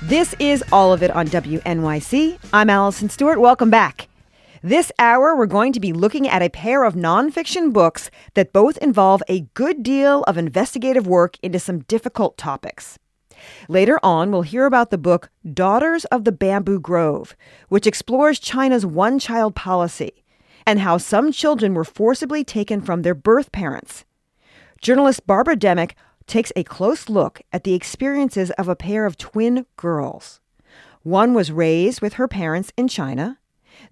This is All of It on WNYC. I'm Allison Stewart. Welcome back. This hour, we're going to be looking at a pair of nonfiction books that both involve a good deal of investigative work into some difficult topics. Later on, we'll hear about the book Daughters of the Bamboo Grove, which explores China's one-child policy and how some children were forcibly taken from their birth parents. Journalist Barbara Demick takes a close look at the experiences of a pair of twin girls. One was raised with her parents in China.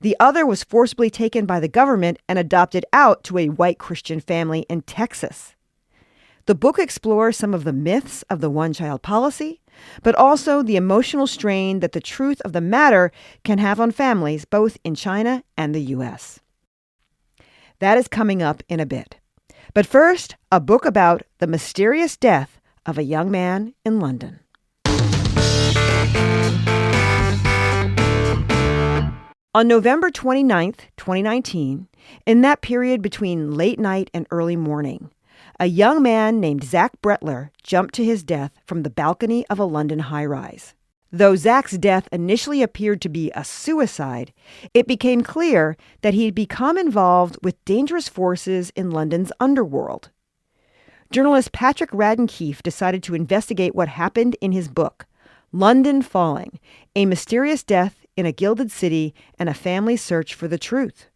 The other was forcibly taken by the government and adopted out to a white Christian family in Texas. The book explores some of the myths of the one-child policy, but also the emotional strain that the truth of the matter can have on families both in China and the U.S. That is coming up in a bit. But first, a book about the mysterious death of a young man in London. On November 29th, 2019, in that period between late night and early morning, a young man named Zach Bretler jumped to his death from the balcony of a London high-rise. Though Zach's death initially appeared to be a suicide, it became clear that he'd become involved with dangerous forces in London's underworld. Journalist Radden Keefe decided to investigate what happened in his book, London Falling, A Mysterious Death in a Gilded City and a Family's Search for the Truth.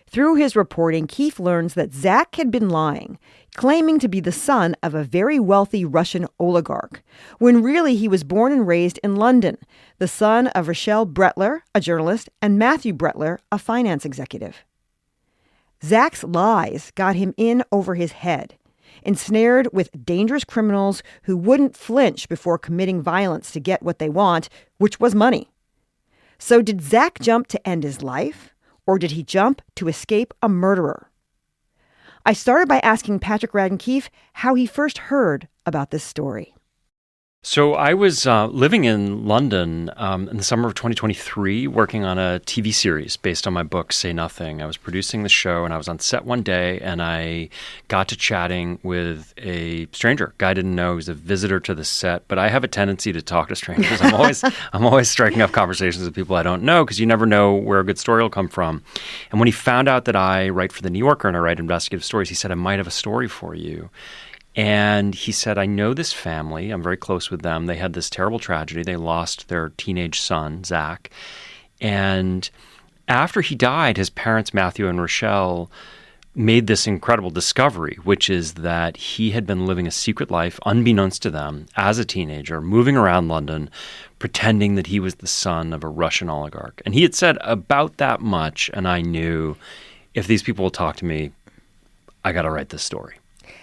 Through his reporting, Keefe learns that Zach had been lying, claiming to be the son of a very wealthy Russian oligarch, when really he was born and raised in London, the son of Rochelle Bretler, a journalist, and Matthew Bretler, a finance executive. Zach's lies got him in over his head, ensnared with dangerous criminals who wouldn't flinch before committing violence to get what they want, which was money. So did Zach jump to end his life? Or did he jump to escape a murderer? I started by asking Radden Keefe how he first heard about this story. So I was living in London in the summer of 2023, working on a TV series based on my book, Say Nothing. I was producing the show, and I was on set one day, and I got to chatting with a stranger. A guy I didn't know. He was a visitor to the set, but I have a tendency to talk to strangers. I'm always striking up conversations with people I don't know because you never know where a good story will come from. And when he found out that I write for The New Yorker and I write investigative stories, he said, I might have a story for you. And he said, I know this family. I'm very close with them. They had this terrible tragedy. They lost their teenage son, Zach. And after he died, his parents, Matthew and Rochelle, made this incredible discovery, which is that he had been living a secret life, unbeknownst to them, as a teenager, moving around London, pretending that he was the son of a Russian oligarch. And he had said about that much, and I knew, if these people will talk to me, I got to write this story.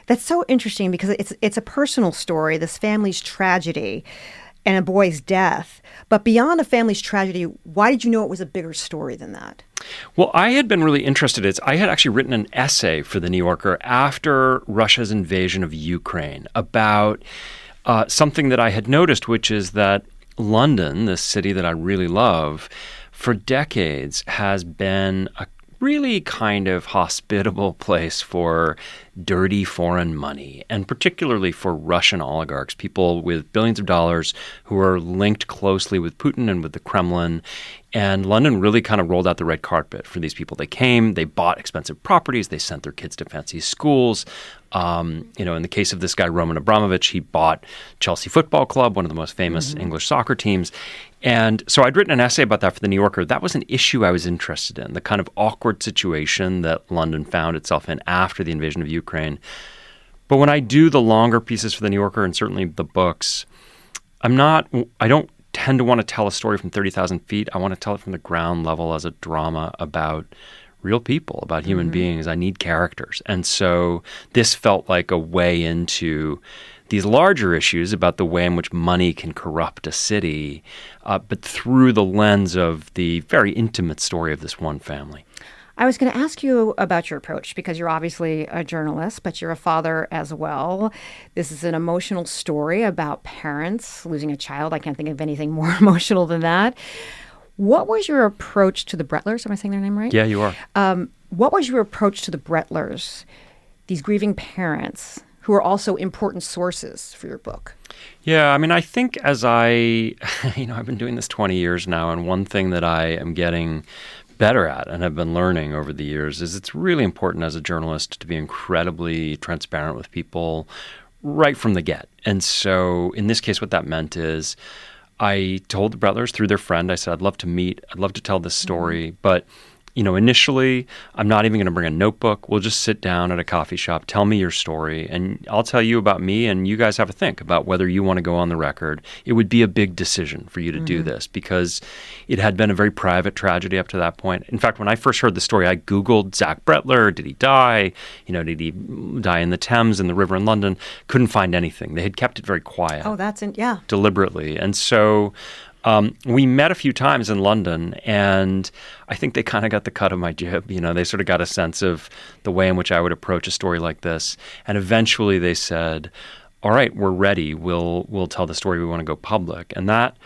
That's so interesting because it's a personal story, this family's tragedy and a boy's death. But beyond a family's tragedy, why did you know it was a bigger story than that? Well, I had been really interested. I had actually written an essay for The New Yorker after Russia's invasion of Ukraine about something that I had noticed, which is that London, this city that I really love, for decades has been a really kind of hospitable place for dirty foreign money, and particularly for Russian oligarchs, people with billions of dollars who are linked closely with Putin and with the Kremlin. And London really kind of rolled out the red carpet for these people. They came, they bought expensive properties, they sent their kids to fancy schools. In the case of this guy, Roman Abramovich, he bought Chelsea Football Club, one of the most famous English soccer teams. And so I'd written an essay about that for The New Yorker. That was an issue I was interested in, the kind of awkward situation that London found itself in after the invasion of Ukraine. But when I do the longer pieces for The New Yorker, and certainly the books, I don't tend to want to tell a story from 30,000 feet. I want to tell it from the ground level as a drama about real people, about human beings. I need characters. And so this felt like a way into these larger issues about the way in which money can corrupt a city, but through the lens of the very intimate story of this one family. I was going to ask you about your approach because you're obviously a journalist, but you're a father as well. This is an emotional story about parents losing a child. I can't think of anything more emotional than that. What was your approach to the Bretlers? Am I saying their name right? Yeah, you are. What was your approach to the Bretlers, these grieving parents who are also important sources for your book. Yeah, I mean, I think as I've been doing this 20 years now, and one thing that I am getting better at and have been learning over the years is it's really important as a journalist to be incredibly transparent with people right from the get. And so in this case, what that meant is I told the Bretlers through their friend, I said, I'd love to meet, I'd love to tell this story, but initially, I'm not even going to bring a notebook. We'll just sit down at a coffee shop, tell me your story, and I'll tell you about me, and you guys have a think about whether you want to go on the record. It would be a big decision for you to do this because it had been a very private tragedy up to that point. In fact, when I first heard the story, I Googled Zach Bretler. Did he die? Did he die in the Thames, in the river in London? Couldn't find anything. They had kept it very quiet. Oh, deliberately. And so we met a few times in London, and I think they kind of got the cut of my jib. They sort of got a sense of the way in which I would approach a story like this. And eventually they said, all right, we're ready. We'll tell the story. We want to go public. And that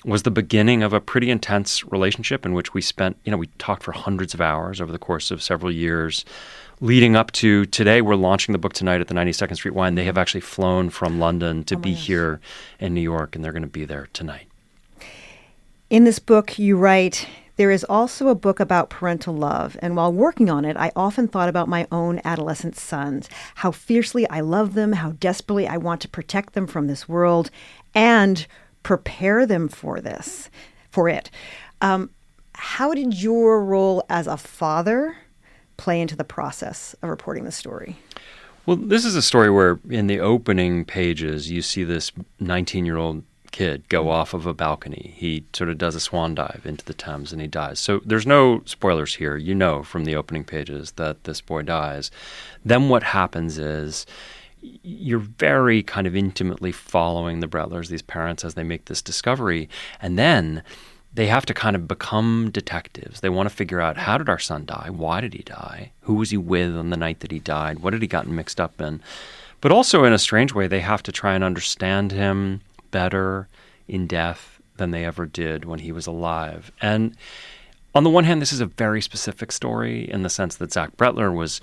was the beginning of a pretty intense relationship in which we spent, we talked for hundreds of hours over the course of several years. Leading up to today, we're launching the book tonight at the 92nd Street Y, and they have actually flown from London to be here in New York, and they're going to be there tonight. In this book, you write, there is also a book about parental love, and while working on it, I often thought about my own adolescent sons, how fiercely I love them, how desperately I want to protect them from this world and prepare them for it. How did your role as a father play into the process of reporting the story? Well, this is a story where in the opening pages, you see this 19-year-old kid go off of a balcony. He sort of does a swan dive into the Thames and he dies. So there's no spoilers here. From the opening pages that this boy dies. Then what happens is you're very kind of intimately following the Bretlers, these parents, as they make this discovery. And then they have to kind of become detectives. They want to figure out, how did our son die? Why did he die? Who was he with on the night that he died? What had he gotten mixed up in? But also in a strange way, they have to try and understand him better in death than they ever did when he was alive. And on the one hand, this is a very specific story in the sense that Zach Bretler was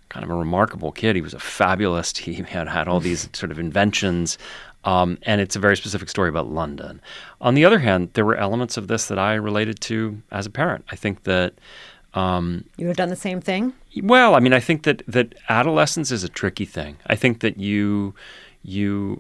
kind of a remarkable kid. He was a fabulist. He had all these sort of inventions. And it's a very specific story about London. On the other hand, there were elements of this that I related to as a parent. I think that you would have done the same thing? Well, I mean, I think that adolescence is a tricky thing. I think that you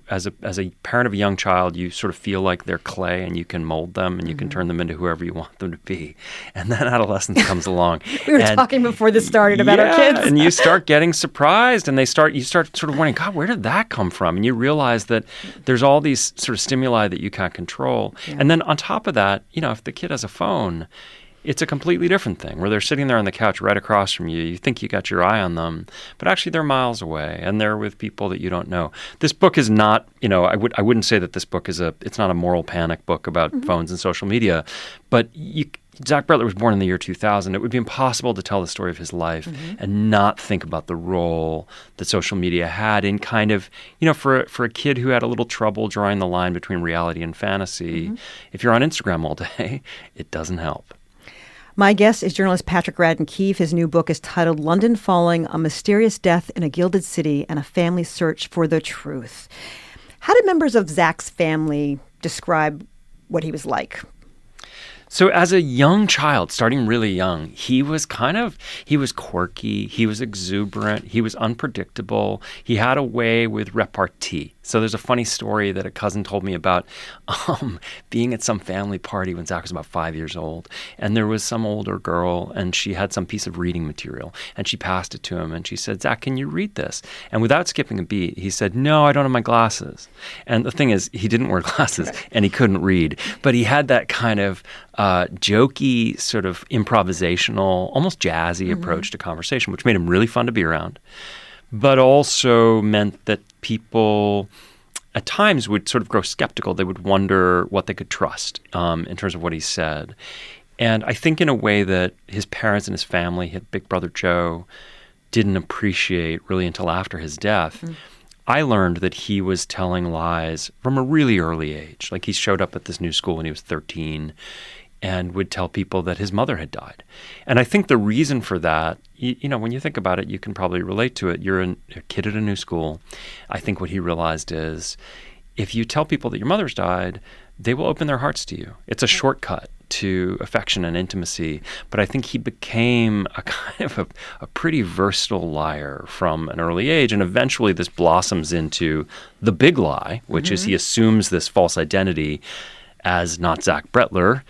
as a parent of a young child, you sort of feel like they're clay and you can mold them and you can turn them into whoever you want them to be. And then adolescence comes along. We were talking before this started about our kids. And you start getting surprised and you start sort of wondering, God, where did that come from? And you realize that there's all these sort of stimuli that you can't control. Yeah. And then on top of that, if the kid has a phone, it's a completely different thing where they're sitting there on the couch right across from you. You think you got your eye on them, but actually they're miles away and they're with people that you don't know. This book is not, I wouldn't say that this book it's not a moral panic book about phones and social media, but Zach Bretler was born in the year 2000. It would be impossible to tell the story of his life and not think about the role that social media had in kind of, for a kid who had a little trouble drawing the line between reality and fantasy. If you're on Instagram all day, it doesn't help. My guest is journalist Patrick Radden Keefe. His new book is titled London Falling, A Mysterious Death in a Gilded City and a Family Search for the Truth. How did members of Zach's family describe what he was like? So as a young child, starting really young, he was quirky, he was exuberant, he was unpredictable, he had a way with repartee. So there's a funny story that a cousin told me about being at some family party when Zach was about 5 years old. And there was some older girl and she had some piece of reading material and she passed it to him and she said, Zach, can you read this? And without skipping a beat, he said, no, I don't have my glasses. And the thing is, he didn't wear glasses and he couldn't read. But he had that kind of jokey, sort of improvisational, almost jazzy approach to conversation, which made him really fun to be around. But also meant that people at times would sort of grow skeptical. They would wonder what they could trust in terms of what he said. And I think in a way that his parents and his family, his big brother Joe, didn't appreciate really until after his death. I learned that he was telling lies from a really early age. Like he showed up at this new school when he was 13. and would tell people that his mother had died. And I think the reason for that, when you think about it, you can probably relate to it. You're a kid at a new school. I think what he realized is if you tell people that your mother's died, they will open their hearts to you. It's a shortcut to affection and intimacy. But I think he became a kind of a pretty versatile liar from an early age. And eventually this blossoms into the big lie, which is he assumes this false identity as not Zach Bretler,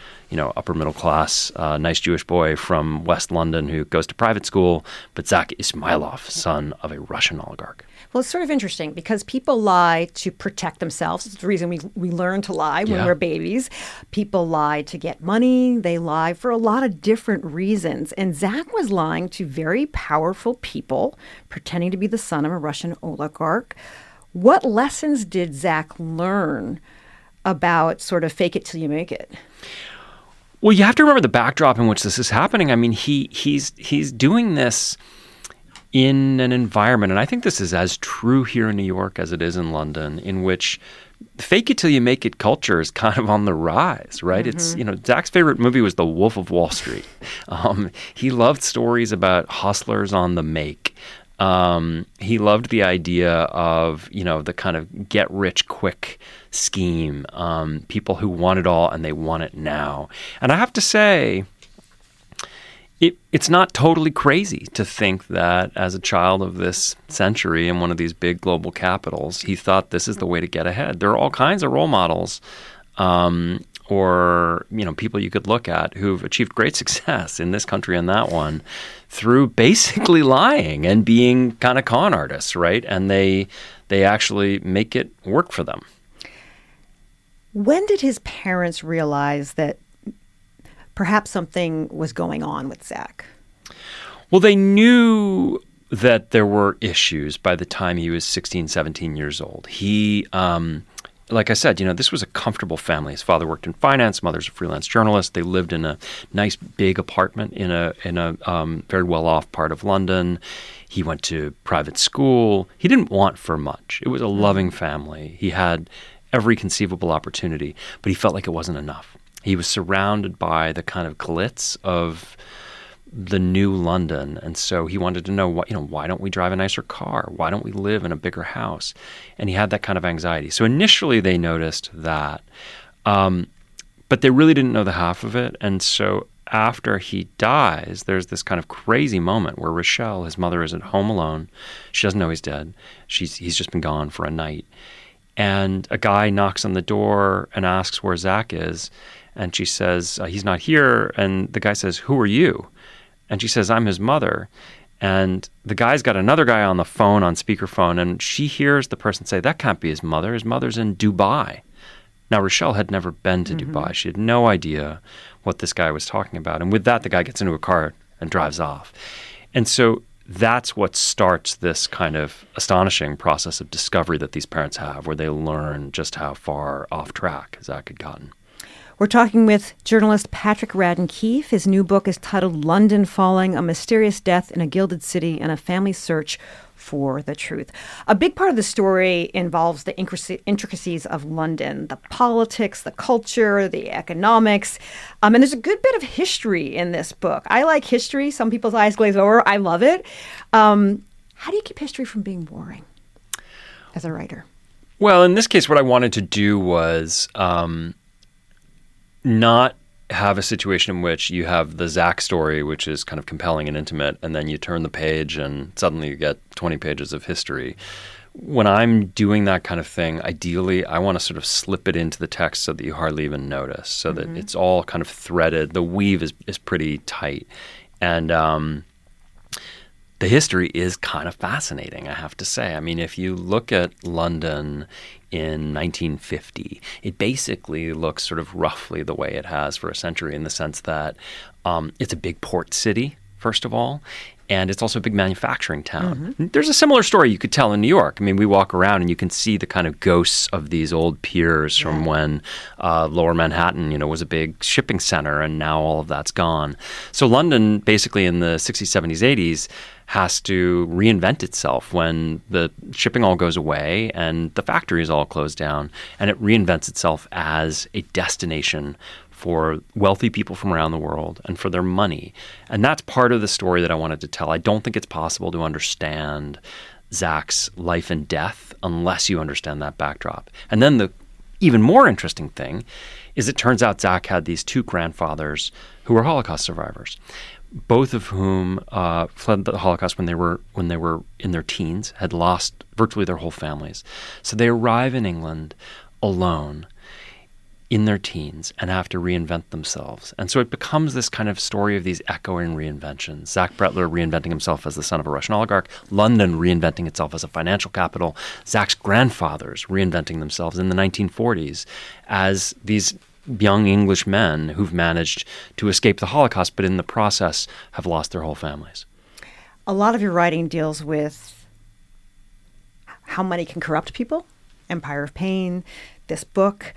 upper middle class, nice Jewish boy from West London who goes to private school, but Zach Ismailov, son of a Russian oligarch. Well, it's sort of interesting because people lie to protect themselves. It's the reason we learn to lie when we're babies. People lie to get money. They lie for a lot of different reasons. And Zach was lying to very powerful people, pretending to be the son of a Russian oligarch. What lessons did Zach learn about sort of fake it till you make it? Well, you have to remember the backdrop in which this is happening. I mean, he's doing this in an environment, and I think this is as true here in New York as it is in London, in which fake it till you make it culture is kind of on the rise, right? It's, Zach's favorite movie was The Wolf of Wall Street. He loved stories about hustlers on the make. He loved the idea of, the kind of get rich quick scheme, people who want it all and they want it now. And I have to say, it's not totally crazy to think that as a child of this century in one of these big global capitals, he thought this is the way to get ahead. There are all kinds of role models or people you could look at who've achieved great success in this country and that one through basically lying and being kind of con artists, right? And they actually make it work for them. When did his parents realize that perhaps something was going on with Zach? Well, they knew that there were issues by the time he was 16, 17 years old. He like I said, this was a comfortable family. His father worked in finance. Mother's a freelance journalist. They lived in a nice big apartment in a very well-off part of London. He went to private school. He didn't want for much. It was a loving family. He had every conceivable opportunity, but he felt like it wasn't enough. He was surrounded by the kind of glitz of the new London. And so he wanted to know, why don't we drive a nicer car? Why don't we live in a bigger house? And he had that kind of anxiety. So initially they noticed that, but they really didn't know the half of it. And so after he dies, there's this kind of crazy moment where Rochelle, his mother, is at home alone. She doesn't know he's dead. He's just been gone for a night. And a guy knocks on the door and asks where Zach is. And she says, he's not here. And the guy says, who are you? And she says, I'm his mother. And the guy's got another guy on the phone, on speakerphone, and she hears the person say, that can't be his mother. His mother's in Dubai. Now, Rochelle had never been to Dubai. She had no idea what this guy was talking about. And with that, the guy gets into a car and drives off. And so that's what starts this kind of astonishing process of discovery that these parents have, where they learn just how far off track Zach had gotten. We're talking with journalist Patrick Radden Keefe. His new book is titled London Falling, A Mysterious Death in a Gilded City and a Family Search for the Truth. A big part of the story involves the intricacies of London, the politics, the culture, the economics. And there's a good bit of history in this book. I like history. Some people's eyes glaze over. I love it. How do you keep history from being boring as a writer? Well, in this case, what I wanted to do was not have a situation in which you have the Zach story, which is kind of compelling and intimate, and then you turn the page and suddenly you get 20 pages of history. When I'm doing that kind of thing, ideally, I want to sort of slip it into the text so that you hardly even notice, so that it's all kind of threaded. The weave is pretty tight. And the history is kind of fascinating, I have to say. I mean, if you look at London in 1950, it basically looks sort of roughly the way it has for a century, in the sense that it's a big port city, first of all, and it's also a big manufacturing town. There's a similar story you could tell in New York. I mean, we walk around and you can see the kind of ghosts of these old piers from when Lower Manhattan, was a big shipping center, and now all of that's gone. So London, basically in the 60s, 70s, 80s, has to reinvent itself when the shipping all goes away and the factories all close down, and it reinvents itself as a destination for wealthy people from around the world and for their money. And that's part of the story that I wanted to tell. I don't think it's possible to understand Zach's life and death unless you understand that backdrop. And then the even more interesting thing is it turns out Zach had these two grandfathers who were Holocaust survivors, both of whom fled the Holocaust when they were in their teens, had lost virtually their whole families. So they arrive in England alone in their teens and have to reinvent themselves. And so it becomes this kind of story of these echoing reinventions. Zach Brettler reinventing himself as the son of a Russian oligarch, London reinventing itself as a financial capital, Zach's grandfathers reinventing themselves in the 1940s as these young English men who've managed to escape the Holocaust, but in the process have lost their whole families. A lot of your writing deals with how money can corrupt people, Empire of Pain, this book.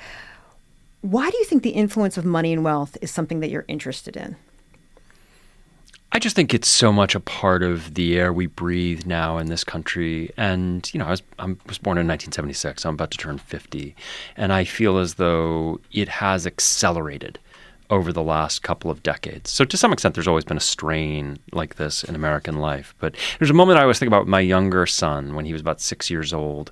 Why do you think the influence of money and wealth is something that you're interested in? I just think it's so much a part of the air we breathe now in this country. And, I was born in 1976. So I'm about to turn 50. And I feel as though it has accelerated over the last couple of decades. So to some extent, there's always been a strain like this in American life. But there's a moment I always think about my younger son when he was about 6 years old,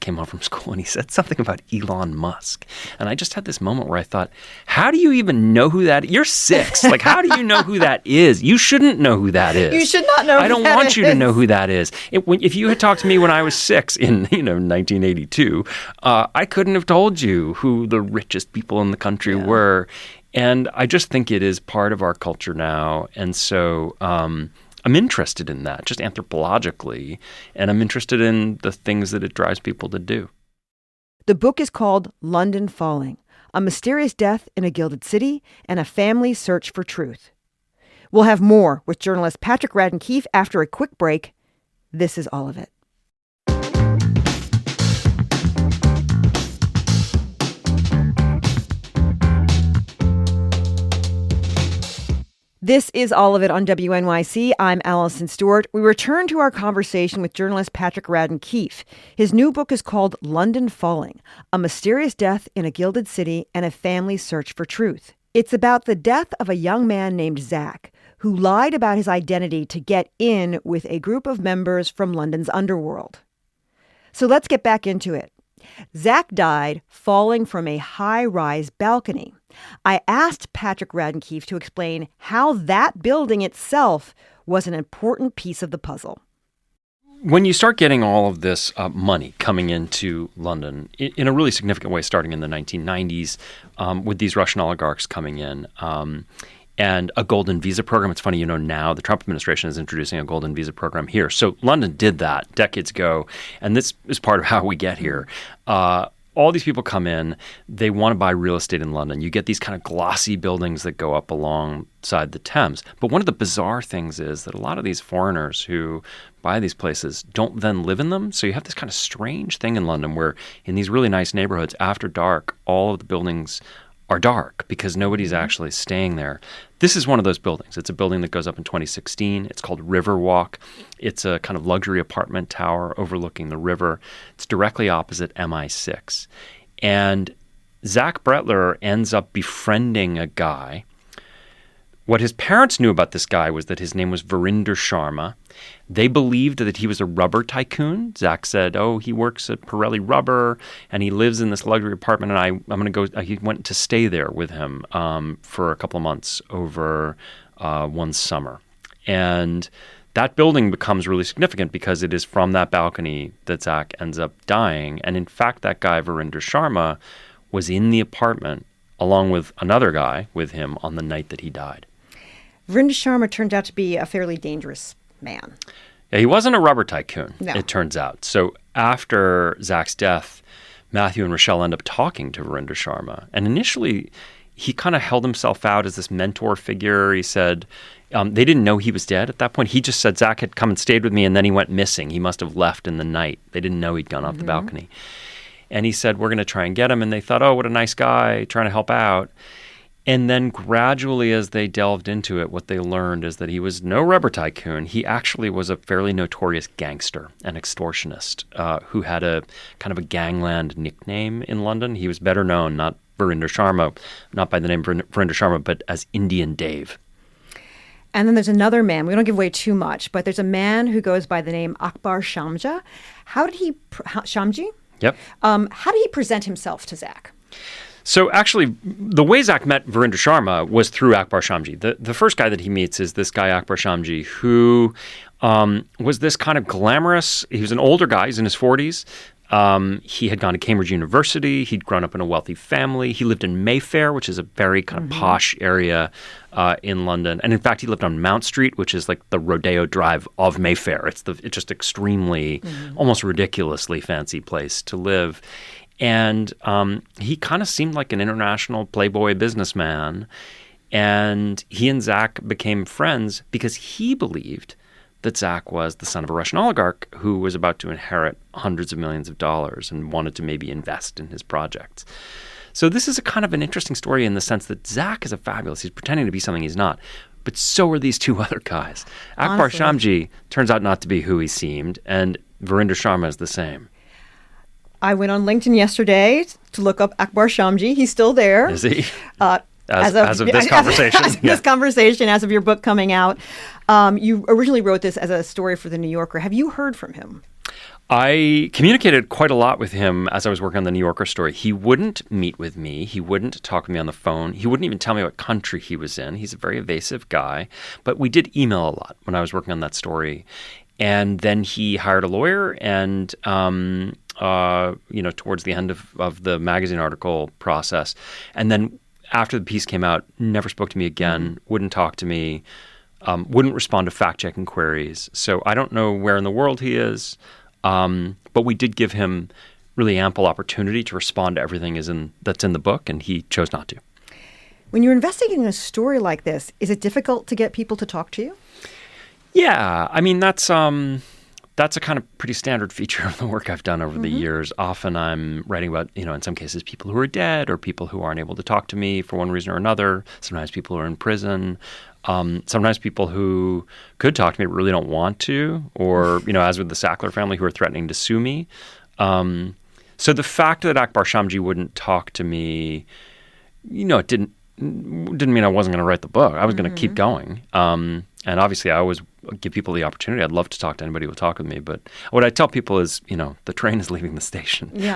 came home from school, and he said something about Elon Musk. And I just had this moment where I thought, how do you even know who that is? You're 6. Like, how do you know who that is? You shouldn't know who that is. You should not know I don't want you to know who that is. If you had talked to me when I was 6 in 1982, I couldn't have told you who the richest people in the country were. And I just think it is part of our culture now. And so I'm interested in that, just anthropologically. And I'm interested in the things that it drives people to do. The book is called London Falling, A Mysterious Death in a Gilded City and a Family's Search for Truth. We'll have more with journalist Patrick Radden Keefe after a quick break. This is all of it. This is All of It on WNYC. I'm Allison Stewart. We return to our conversation with journalist Patrick Radden Keefe. His new book is called London Falling, A Mysterious Death in a Gilded City and a Family's Search for Truth. It's about the death of a young man named Zach, who lied about his identity to get in with a group of members from London's Underworld. So let's get back into it. Zach died falling from a high-rise balcony. I asked Patrick Radden Keefe to explain how that building itself was an important piece of the puzzle. When you start getting all of this money coming into London in a really significant way, starting in the 1990s, with these Russian oligarchs coming in, and a golden visa program. It's funny, now the Trump administration is introducing a golden visa program here. So London did that decades ago, and this is part of how we get here. All these people come in, they want to buy real estate in London. You get these kind of glossy buildings that go up alongside the Thames. But one of the bizarre things is that a lot of these foreigners who buy these places don't then live in them. So you have this kind of strange thing in London where in these really nice neighborhoods, after dark, all of the buildings are dark because nobody's actually staying there. This is one of those buildings. It's a building that goes up in 2016. It's called Riverwalk. It's a kind of luxury apartment tower overlooking the river. It's directly opposite MI6. And Zach Brettler ends up befriending a guy. What his parents knew about this guy was that his name was Verinder Sharma. They believed that he was a rubber tycoon. Zach said, he works at Pirelli Rubber, and he lives in this luxury apartment, and I'm going to go. He went to stay there with him for a couple of months over one summer. And that building becomes really significant because it is from that balcony that Zach ends up dying. And in fact, that guy, Verinder Sharma, was in the apartment along with another guy with him on the night that he died. Verinder Sharma turned out to be a fairly dangerous man. Yeah, he wasn't a rubber tycoon, no. It turns out. So after Zach's death, Matthew and Rochelle end up talking to Verinder Sharma. And initially, he kind of held himself out as this mentor figure. He said they didn't know he was dead at that point. He just said Zach had come and stayed with me, and then he went missing. He must have left in the night. They didn't know he'd gone off the balcony. And he said, we're going to try and get him. And they thought, what a nice guy trying to help out. And then gradually, as they delved into it, what they learned is that he was no rubber tycoon. He actually was a fairly notorious gangster and extortionist who had a kind of a gangland nickname in London. He was better known, not Verinder Sharma, not by the name Verinder Sharma, but as Indian Dave. And then there's another man. We don't give away too much, but there's a man who goes by the name Akbar Shamji. Shamji? Yep. How did he present himself to Zach? So actually, the way Zach met Verinder Sharma was through Akbar Shamji. The first guy that he meets is this guy, Akbar Shamji, who was this kind of glamorous, he was an older guy, he's in his 40s. He had gone to Cambridge University. He'd grown up in a wealthy family. He lived in Mayfair, which is a very kind of posh area in London. And in fact, he lived on Mount Street, which is like the Rodeo Drive of Mayfair. It's just extremely, almost ridiculously fancy place to live. And he kind of seemed like an international playboy businessman. And he and Zach became friends because he believed that Zach was the son of a Russian oligarch who was about to inherit hundreds of millions of dollars and wanted to maybe invest in his projects. So this is a kind of an interesting story in the sense that Zach is he's pretending to be something he's not. But so are these two other guys. Akbar Shamji turns out not to be who he seemed, and Verinder Sharma is the same. I went on LinkedIn yesterday to look up Akbar Shamji. He's still there. Is he? As of this conversation. This conversation, as of your book coming out. You originally wrote this as a story for The New Yorker. Have you heard from him? I communicated quite a lot with him as I was working on the New Yorker story. He wouldn't meet with me. He wouldn't talk to me on the phone. He wouldn't even tell me what country he was in. He's a very evasive guy. But we did email a lot when I was working on that story. And then he hired a lawyer and towards the end of the magazine article process. And then after the piece came out, never spoke to me again, wouldn't talk to me, wouldn't respond to fact-checking queries. So I don't know where in the world he is, but we did give him really ample opportunity to respond to everything that's in the book, and he chose not to. When you're investigating a story like this, is it difficult to get people to talk to you? Yeah. I mean, that's a kind of pretty standard feature of the work I've done over the years. Often I'm writing about, in some cases, people who are dead or people who aren't able to talk to me for one reason or another. Sometimes people who are in prison. Sometimes people who could talk to me but really don't want to, or, as with the Sackler family, who are threatening to sue me. So the fact that Akbar Shamji wouldn't talk to me, it didn't mean I wasn't going to write the book. I was going to keep going. And obviously, I always give people the opportunity. I'd love to talk to anybody who will talk with me. But what I tell people is, the train is leaving the station. Yeah.